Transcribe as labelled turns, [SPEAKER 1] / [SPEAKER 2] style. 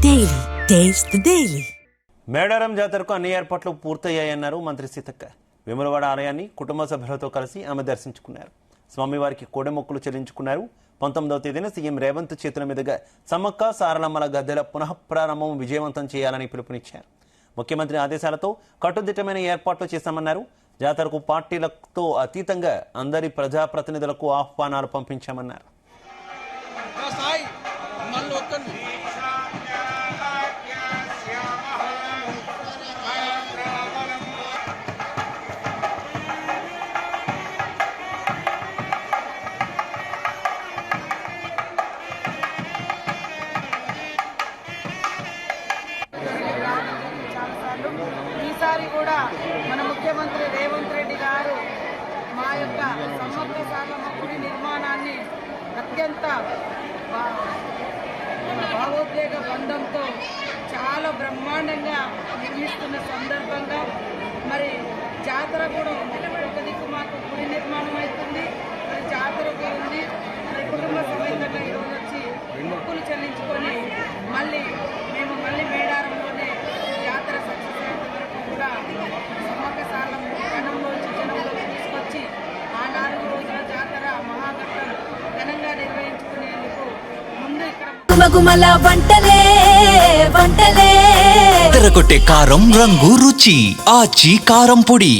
[SPEAKER 1] Daily taste the daily.
[SPEAKER 2] Medaram జాతరకు అన్ని ఏర్పాట్లు పూర్తయ్యాయన్నారు మంత్రి సీతక్క. వేములవాడ ఆలయాన్ని కుటుంబ సభ్యులతో కలిసి ఆమె దర్శించుకున్నారు. స్వామివారికి కోడెమొక్కులు చెల్లించుకున్నారు. 19వ తేదీన సీఎం రేవంత్ చేతుల మీదుగా సమ్మక్క సారలమ్మల గద్దెల పునఃప్రారంభం విజయవంతం చేయాలని పిలుపునిచ్చారు. ముఖ్యమంత్రి ఆదేశాలతో కట్టుదిట్టమైన ఏర్పాట్లు చేశామన్నారు. జాతరకు పార్టీలతో అతీతంగా అందరి ప్రజాప్రతినిధులకు ఆహ్వానాలు పంపించామన్నారు.
[SPEAKER 3] ఈసారి కూడా మన ముఖ్యమంత్రి రేవంత్ రెడ్డి గారు మా యొక్క సమ్మక్క సారలమ్మ గుడి నిర్మాణాన్ని అత్యంత భావోద్వేగ బంధంతో చాలా బ్రహ్మాండంగా నిర్మిస్తున్న సందర్భంగా మరి జాతర కూడా ఒక దిక్కు మాకు గుడి నిర్మాణం అవుతుంది, మరి జాతర కూడా ఉంది. మరి కుటుంబ సమేతంగా ఈరోజు వచ్చి మొక్కులు చెల్లించుకొని మళ్ళీ మేడారంలోనే జాతర సక్సెస్ అయ్యేంత వరకు కూడా సమ్మక్క సారలమ్మ జనంలోంచి తీసుకొచ్చి ఆ 4 రోజుల జాతర మహాఘట్టం ఘనంగా నిర్వహించుకునేందుకు ముందు ఇక్కడ
[SPEAKER 1] గుమగుమల వంటలే వంటలే
[SPEAKER 4] తెరకొట్టే కారం రంగు రుచి ఆచి కారం పొడి.